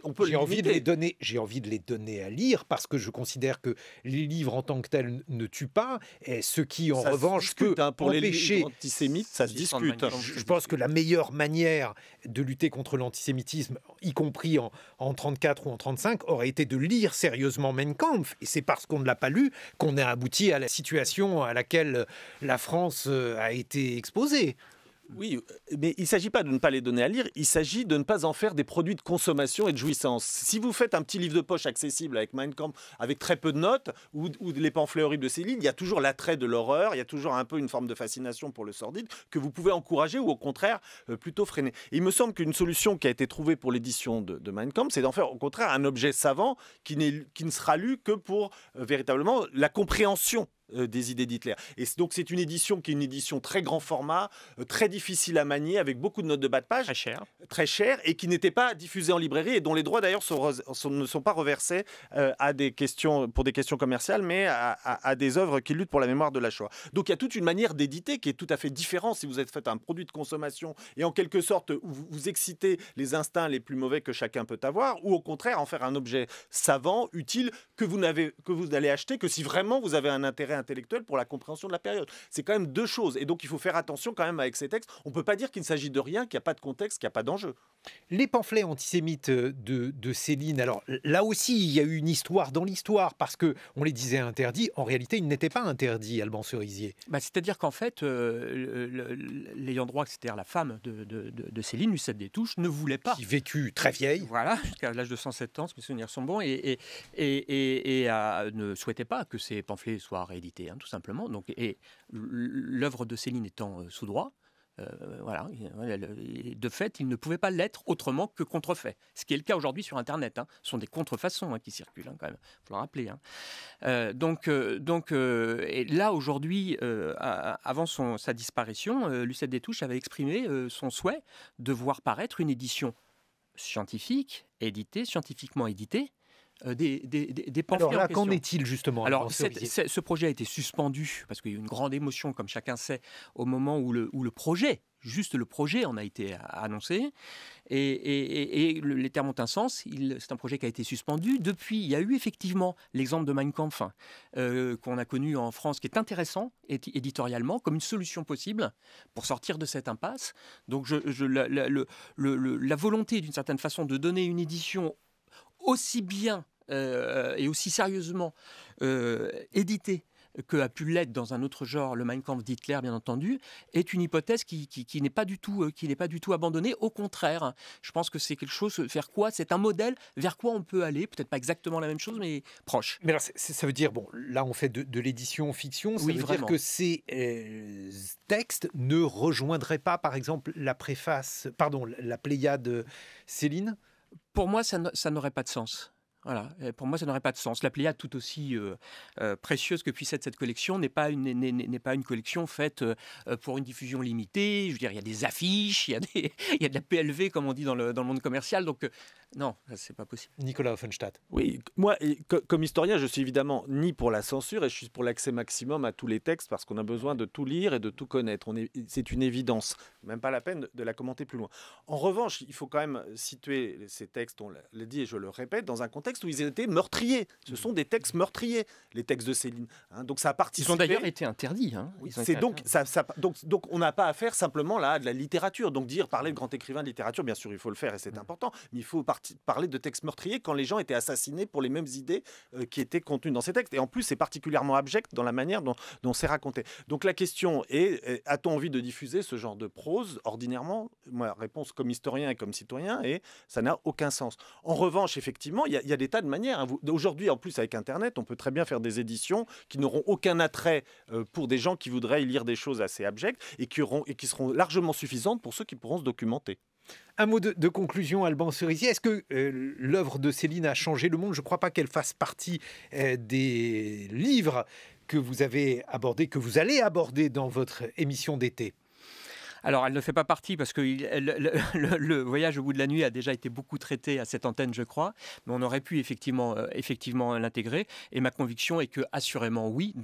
D: On peut
B: J'ai envie de les donner donner à lire, parce que je considère que les livres en tant que tels ne tuent pas, et ceux qui, en revanche,
D: pour
B: empêcher...
D: les livres antisémites, ça se discute.
B: Je pense que la meilleure manière de lutter contre l'antisémitisme, y compris en 1934 ou en 1935, aurait été de lire sérieusement Mein Kampf. Et c'est parce qu'on ne l'a pas lu qu'on a abouti à la situation à laquelle la France a été exposée.
D: Oui, mais il ne s'agit pas de ne pas les donner à lire, il s'agit de ne pas en faire des produits de consommation et de jouissance. Si vous faites un petit livre de poche accessible avec Mein Kampf, avec très peu de notes, ou les pamphlets horribles de Céline, il y a toujours l'attrait de l'horreur, il y a toujours un peu une forme de fascination pour le sordide, que vous pouvez encourager ou au contraire plutôt freiner. Et il me semble qu'une solution qui a été trouvée pour l'édition de Mein Kampf, c'est d'en faire au contraire un objet savant qui ne sera lu que pour véritablement la compréhension des idées d'Hitler. Et donc c'est une édition qui est une édition très grand format, très difficile à manier, avec beaucoup de notes de bas de page, très cher, et qui n'était pas diffusée en librairie et dont les droits d'ailleurs ne sont pas reversés pour des questions commerciales, mais à des œuvres qui luttent pour la mémoire de la Shoah. Donc il y a toute une manière d'éditer qui est tout à fait différente si vous êtes fait un produit de consommation et en quelque sorte vous excitez les instincts les plus mauvais que chacun peut avoir, ou au contraire en faire un objet savant, utile, que vous allez acheter que si vraiment vous avez un intérêt intellectuel pour la compréhension de la période. C'est quand même deux choses. Et donc, il faut faire attention quand même avec ces textes. On ne peut pas dire qu'il ne s'agit de rien, qu'il n'y a pas de contexte, qu'il n'y a pas d'enjeu.
B: Les pamphlets antisémites de Céline, alors là aussi, il y a eu une histoire dans l'histoire, parce qu'on les disait interdits. En réalité, ils n'étaient pas interdits, Alban Cerisier.
C: C'est-à-dire qu'en fait, l'ayant droit, c'est-à-dire la femme de Céline, Lucette des Touches, ne voulait pas.
B: Qui vécut très vieille.
C: Voilà, jusqu'à l'âge de 107 ans, si mes souvenirs sont bons, et ne souhaitait pas que ces pamphlets soient réédités, tout simplement. Donc, et l'œuvre de Céline étant sous droit, de fait, il ne pouvait pas l'être autrement que contrefait. Ce qui est le cas aujourd'hui sur Internet. Ce sont des contrefaçons qui circulent, quand même. Il faut le rappeler. Et là, aujourd'hui, avant sa disparition, Lucette des Touches avait exprimé son souhait de voir paraître une édition scientifiquement éditée, des pamphlets.
B: Alors là, qu'en est-il justement?
C: Alors, ce projet a été suspendu parce qu'il y a eu une grande émotion, comme chacun sait, au moment où le projet en a été annoncé. Et les termes ont un sens. C'est un projet qui a été suspendu. Depuis, il y a eu effectivement l'exemple de Mein Kampf qu'on a connu en France, qui est intéressant éditorialement, comme une solution possible pour sortir de cette impasse. Donc, la volonté, d'une certaine façon, de donner une édition aussi bien et aussi sérieusement édité que a pu l'être dans un autre genre, le Mein Kampf d'Hitler, bien entendu, est une hypothèse qui n'est pas du tout abandonnée. Au contraire, je pense que c'est quelque chose vers quoi, c'est un modèle vers quoi on peut aller, peut-être pas exactement la même chose, mais proche.
B: Mais alors, ça veut dire, bon, là on fait de l'édition fiction, ça veut dire que ces textes ne rejoindraient pas, par exemple, la Pléiade Céline?
C: Pour moi, ça n'aurait pas de sens. Voilà. Pour moi, ça n'aurait pas de sens. La Pléiade, tout aussi précieuse que puisse être cette collection, n'est pas une collection faite pour une diffusion limitée. Je veux dire, il y a des affiches, il y a de la PLV, comme on dit dans le monde commercial. Donc, non, c'est pas possible.
B: Nicolas Offenstadt.
D: Oui, moi, comme historien, je suis évidemment ni pour la censure, et je suis pour l'accès maximum à tous les textes, parce qu'on a besoin de tout lire et de tout connaître. C'est une évidence. Même pas la peine de la commenter plus loin. En revanche, il faut quand même situer ces textes, on l'a dit et je le répète, dans un contexte où ils étaient meurtriers. Ce sont des textes meurtriers, les textes de Céline. Donc ça a participé.
C: Ils ont d'ailleurs été interdits.
D: Donc on n'a pas à faire simplement là de la littérature. Donc parler de grand écrivain de littérature, bien sûr, il faut le faire et c'est important, mais il faut parler de textes meurtriers quand les gens étaient assassinés pour les mêmes idées qui étaient contenues dans ces textes. Et en plus, c'est particulièrement abject dans la manière dont c'est raconté. Donc la question est, a-t-on envie de diffuser ce genre de prose ordinairement? Ma réponse comme historien et comme citoyen est, ça n'a aucun sens. En revanche, effectivement, il y a des tas de manières. Aujourd'hui, en plus, avec Internet, on peut très bien faire des éditions qui n'auront aucun attrait pour des gens qui voudraient y lire des choses assez abjectes et qui seront largement suffisantes pour ceux qui pourront se documenter.
B: Un mot de conclusion, Alban Cerisier. Est-ce que l'œuvre de Céline a changé le monde? Je ne crois pas qu'elle fasse partie des livres que vous avez abordés, que vous allez aborder dans votre émission d'été.
C: Alors, elle ne fait pas partie parce que le voyage au bout de la nuit a déjà été beaucoup traité à cette antenne, je crois. Mais on aurait pu effectivement l'intégrer. Et ma conviction est que, assurément, oui,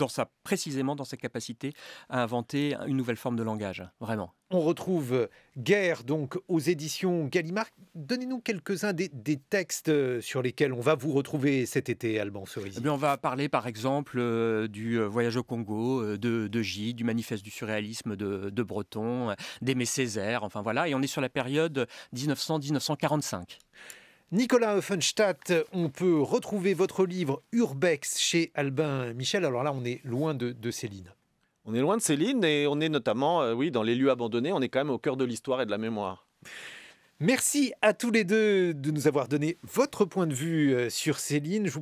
C: précisément dans sa capacité à inventer une nouvelle forme de langage. Vraiment.
B: On retrouve Guerre donc aux éditions Gallimard. Donnez-nous quelques-uns des textes sur lesquels on va vous retrouver cet été, Alban Cerisier.
C: Eh bien, on va parler par exemple du voyage au Congo de Gide, du manifeste du surréalisme de Breton, d'Aimé Césaire, enfin voilà. Et on est sur la période 1900-1945.
B: Nicolas Offenstadt, on peut retrouver votre livre Urbex chez Albin Michel. Alors là, on est loin de Céline.
D: On est loin de Céline et on est notamment dans les lieux abandonnés. On est quand même au cœur de l'histoire et de la mémoire.
B: Merci à tous les deux de nous avoir donné votre point de vue sur Céline. Je vous